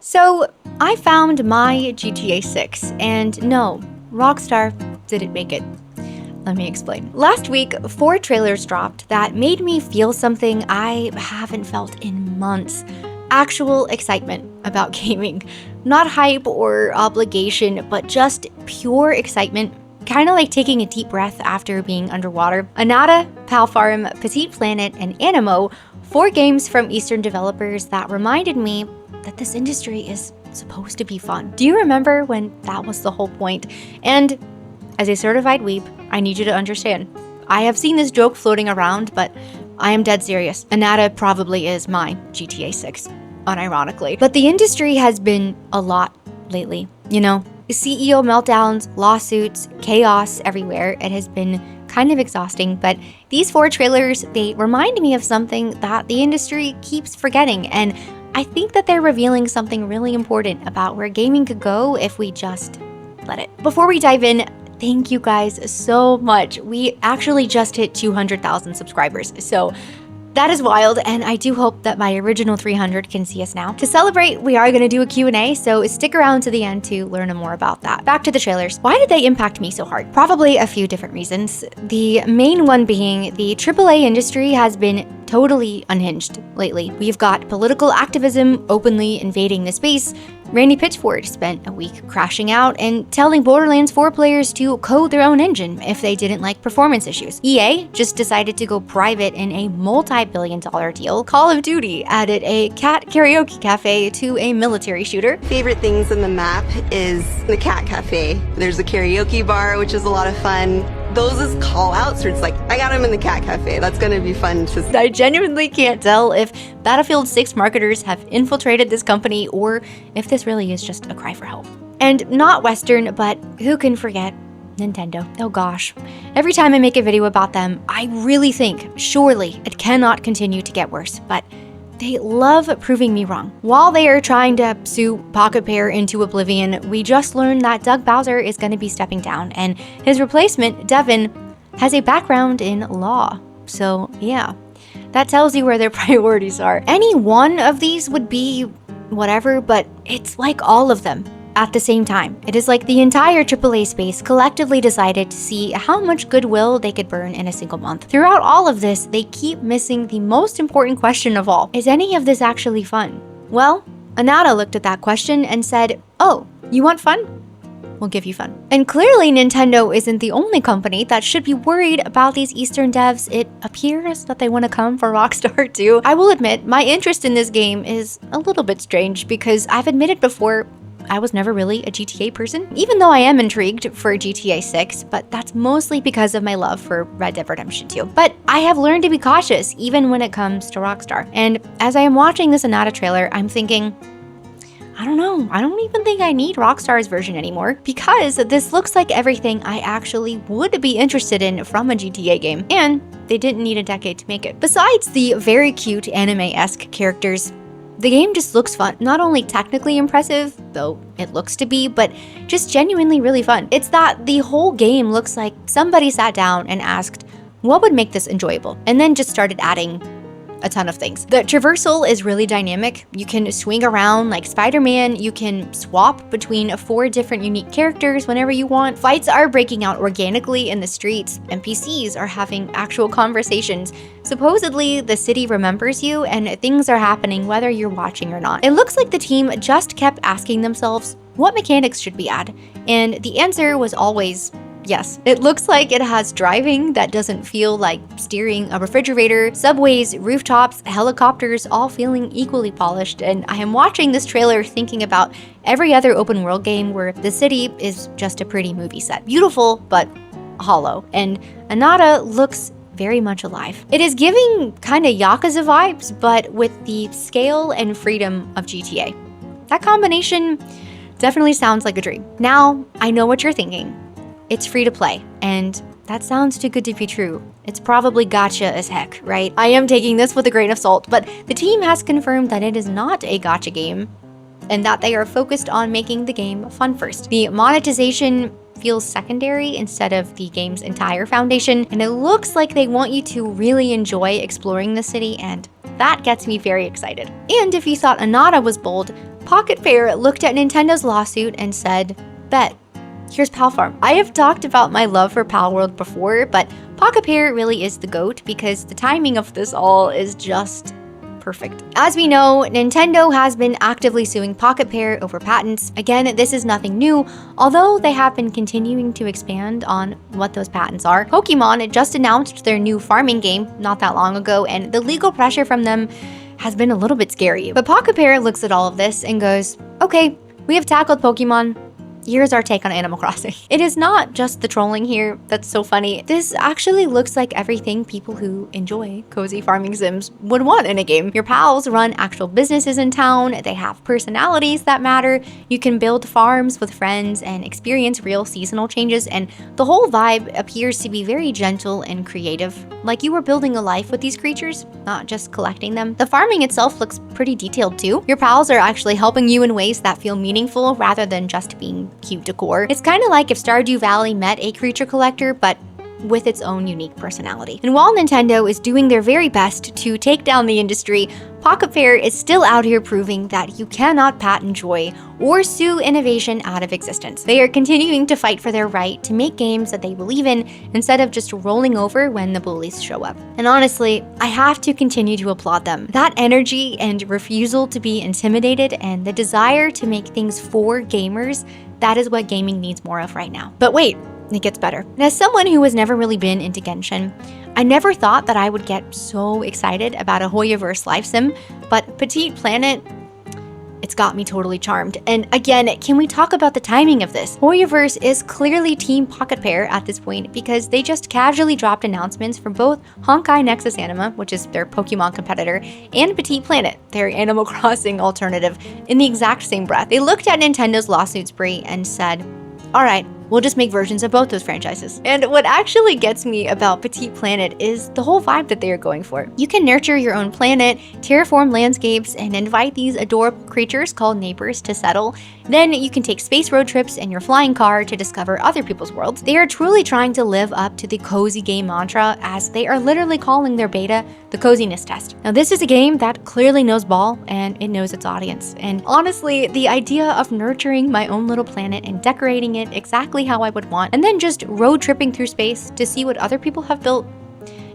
So, I found my GTA 6, and no, Rockstar didn't make it. Let me explain. Last week, 4 trailers dropped that made me feel something I haven't felt in months. Actual excitement about gaming. Not hype or obligation, but just pure excitement. Kind of like taking a deep breath after being underwater. ANANTA, Palworld, Petit, and Animo, 4 games from Eastern developers that reminded me that this industry is supposed to be fun. Do you remember when that was the whole point? And as a certified weeb, I need you to understand. I have seen this joke floating around, but I am dead serious. ANANTA probably is my GTA 6, unironically. But the industry has been a lot lately, you know? CEO meltdowns, lawsuits, chaos everywhere. It has been kind of exhausting, but these 4 trailers, they remind me of something that the industry keeps forgetting, and I think that they're revealing something really important about where gaming could go if we just let it. Before we dive in, thank you guys so much. We actually just hit 200,000 subscribers, so that is wild, and I do hope that my original 300 can see us now. To celebrate, we are going to do a Q&A, so stick around to the end to learn more about that. Back to the trailers. Why did they impact me so hard? Probably a few different reasons. The main one being the AAA industry has been totally unhinged lately. We've got political activism openly invading the space. Randy Pitchford spent a week crashing out and telling Borderlands 4 players to code their own engine if they didn't like performance issues. EA just decided to go private in a multi-billion-dollar deal. Call of Duty added a cat karaoke cafe to a military shooter. Favorite things in the map is the cat cafe. There's a karaoke bar, which is a lot of fun. Those is call outs where it's like, I got him in the cat cafe. That's gonna be fun to see. I genuinely can't tell if Battlefield 6 marketers have infiltrated this company or if this really is just a cry for help. And not Western, but who can forget Nintendo? Oh gosh. Every time I make a video about them, I really think, surely it cannot continue to get worse, but they love proving me wrong. While they are trying to sue Pocket Pair into oblivion, we just learned that Doug Bowser is going to be stepping down, and his replacement, Devin, has a background in law. So yeah, that tells you where their priorities are. Any one of these would be whatever, but it's like all of them at the same time. It is like the entire AAA space collectively decided to see how much goodwill they could burn in a single month. Throughout all of this, they keep missing the most important question of all. Is any of this actually fun? Well, ANANTA looked at that question and said, oh, you want fun? We'll give you fun. And clearly Nintendo isn't the only company that should be worried about these Eastern devs. It appears that they want to come for Rockstar too. I will admit, my interest in this game is a little bit strange because I've admitted before, I was never really a GTA person, even though I am intrigued for GTA 6, but that's mostly because of my love for Red Dead Redemption 2. But I have learned to be cautious even when it comes to Rockstar. And as I am watching this ANANTA trailer, I'm thinking, I don't know, I don't even think I need Rockstar's version anymore, because this looks like everything I actually would be interested in from a GTA game, and they didn't need a decade to make it. Besides the very cute anime-esque characters, the game just looks fun. Not only technically impressive, though it looks to be, but just genuinely really fun. It's that the whole game looks like somebody sat down and asked, what would make this enjoyable? And then just started adding a ton of things. The traversal is really dynamic. You can swing around like Spider-Man. You can swap between 4 different unique characters whenever you want. Fights are breaking out organically in the streets. NPCs are having actual conversations. Supposedly, the city remembers you and things are happening whether you're watching or not. It looks like the team just kept asking themselves, what mechanics should we add? And the answer was always yes. It looks like it has driving that doesn't feel like steering a refrigerator, subways, rooftops, helicopters, all feeling equally polished. And I am watching this trailer thinking about every other open world game where the city is just a pretty movie set. Beautiful, but hollow. And ANANTA looks very much alive. It is giving kind of Yakuza vibes, but with the scale and freedom of GTA. That combination definitely sounds like a dream. Now, I know what you're thinking. It's free to play, and that sounds too good to be true. It's probably gacha as heck, right? I am taking this with a grain of salt, but the team has confirmed that it is not a gacha game and that they are focused on making the game fun first. The monetization feels secondary instead of the game's entire foundation, and it looks like they want you to really enjoy exploring the city, and that gets me very excited. And if you thought ANANTA was bold, Pocket Pair looked at Nintendo's lawsuit and said, bet. Here's Pal Farm. I have talked about my love for Palworld before, but Pocket Pair really is the GOAT because the timing of this all is just perfect. As we know, Nintendo has been actively suing Pocket Pair over patents. Again, this is nothing new, although they have been continuing to expand on what those patents are. Pokemon just announced their new farming game not that long ago, and the legal pressure from them has been a little bit scary. But Pocket Pair looks at all of this and goes, okay, we have tackled Pokemon. Here's our take on Animal Crossing. It is not just the trolling here that's so funny. This actually looks like everything people who enjoy cozy farming sims would want in a game. Your pals run actual businesses in town, they have personalities that matter, you can build farms with friends and experience real seasonal changes, and the whole vibe appears to be very gentle and creative. Like you were building a life with these creatures, not just collecting them. The farming itself looks pretty detailed too. Your pals are actually helping you in ways that feel meaningful rather than just being cute decor. It's kind of like if Stardew Valley met a creature collector, but with its own unique personality. And while Nintendo is doing their very best to take down the industry, Pocket Pair is still out here proving that you cannot patent joy or sue innovation out of existence. They are continuing to fight for their right to make games that they believe in instead of just rolling over when the bullies show up. And honestly, I have to continue to applaud them. That energy and refusal to be intimidated and the desire to make things for gamers, that is what gaming needs more of right now. But wait, it gets better. And as someone who has never really been into Genshin, I never thought that I would get so excited about a Hoyoverse life sim, but Petit Planet, it's got me totally charmed. And again, can we talk about the timing of this? Hoyoverse is clearly Team Pocket Pair at this point because they just casually dropped announcements from both Honkai Nexus Anima, which is their Pokemon competitor, and Petit Planet, their Animal Crossing alternative, in the exact same breath. They looked at Nintendo's lawsuit spree and said, all right, we'll just make versions of both those franchises. And what actually gets me about Petit Planet is the whole vibe that they are going for. You can nurture your own planet, terraform landscapes, and invite these adorable creatures called neighbors to settle. Then you can take space road trips in your flying car to discover other people's worlds. They are truly trying to live up to the cozy game mantra, as they are literally calling their beta the coziness test. Now this is a game that clearly knows ball and it knows its audience. And honestly, the idea of nurturing my own little planet and decorating it exactly how I would want, and then just road tripping through space to see what other people have built,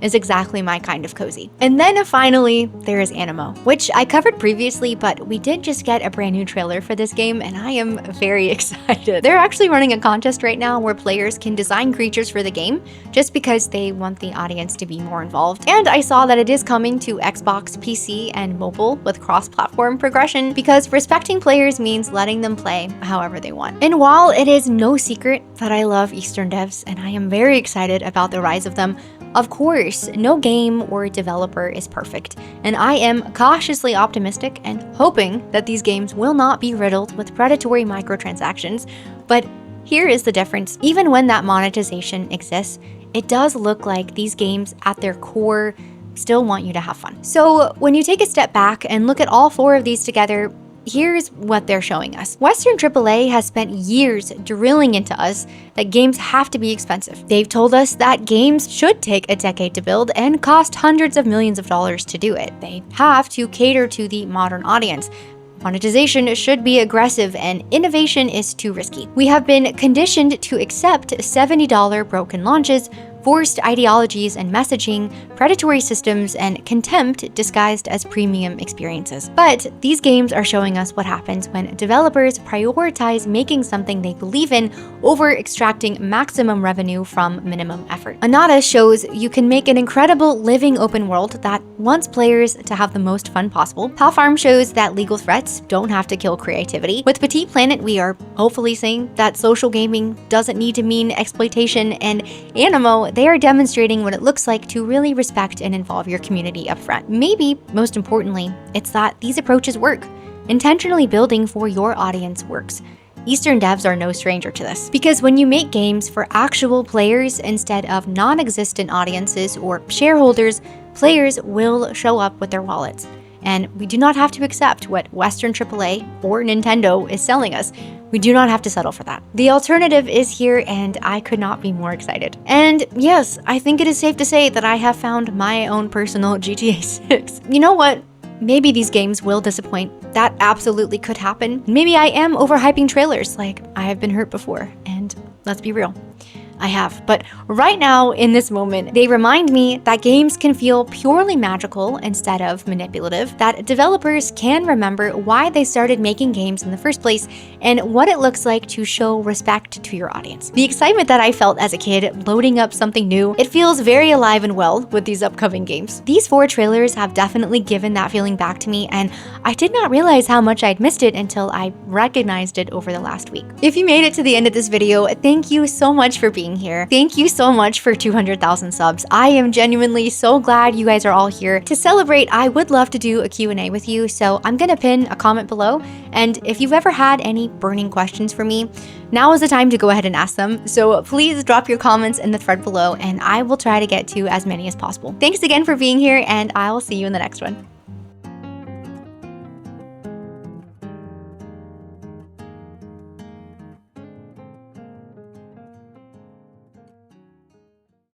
is exactly my kind of cozy. And then finally, there is Animo, which I covered previously, but we did just get a brand new trailer for this game, and I am very excited. They're actually running a contest right now where players can design creatures for the game, just because they want the audience to be more involved. And I saw that it is coming to Xbox, PC, and mobile with cross-platform progression, because respecting players means letting them play however they want. And while it is no secret that I love Eastern devs, and I am very excited about the rise of them, of course, no game or developer is perfect, and I am cautiously optimistic and hoping that these games will not be riddled with predatory microtransactions. But here is the difference. Even when that monetization exists, it does look like these games at their core still want you to have fun. So when you take a step back and look at all four of these together, here's what they're showing us. Western AAA has spent years drilling into us that games have to be expensive. They've told us that games should take a decade to build and cost hundreds of millions of dollars to do it. They have to cater to the modern audience. Monetization should be aggressive and innovation is too risky. We have been conditioned to accept $70 broken launches, forced ideologies and messaging, predatory systems, and contempt disguised as premium experiences. But these games are showing us what happens when developers prioritize making something they believe in over extracting maximum revenue from minimum effort. ANANTA shows you can make an incredible living open world that wants players to have the most fun possible. Pal Farm shows that legal threats don't have to kill creativity. With Petit Planet, we are hopefully seeing that social gaming doesn't need to mean exploitation, and Animo, they are demonstrating what it looks like to really respect and involve your community upfront. Maybe, most importantly, it's that these approaches work. Intentionally building for your audience works. Eastern devs are no stranger to this, because when you make games for actual players instead of non-existent audiences or shareholders, players will show up with their wallets. And we do not have to accept what Western AAA or Nintendo is selling us. We do not have to settle for that. The alternative is here, and I could not be more excited. And yes, I think it is safe to say that I have found my own personal GTA 6. You know what? Maybe these games will disappoint, that absolutely could happen. Maybe I am overhyping trailers, like I have been hurt before, and let's be real, I have. But right now, in this moment, they remind me that games can feel purely magical instead of manipulative, that developers can remember why they started making games in the first place, and what it looks like to show respect to your audience. The excitement that I felt as a kid loading up something new, it feels very alive and well with these upcoming games. These 4 trailers have definitely given that feeling back to me, and I did not realize how much I'd missed it until I recognized it over the last week. If you made it to the end of this video, thank you so much for being here. Thank you so much for 200,000 subs. I am genuinely so glad you guys are all here. To celebrate, I would love to do a Q&A with you, so I'm gonna pin a comment below, and if you've ever had any burning questions for me, now is the time to go ahead and ask them. So please drop your comments in the thread below, and I will try to get to as many as possible. Thanks again for being here, and I will see you in the next one.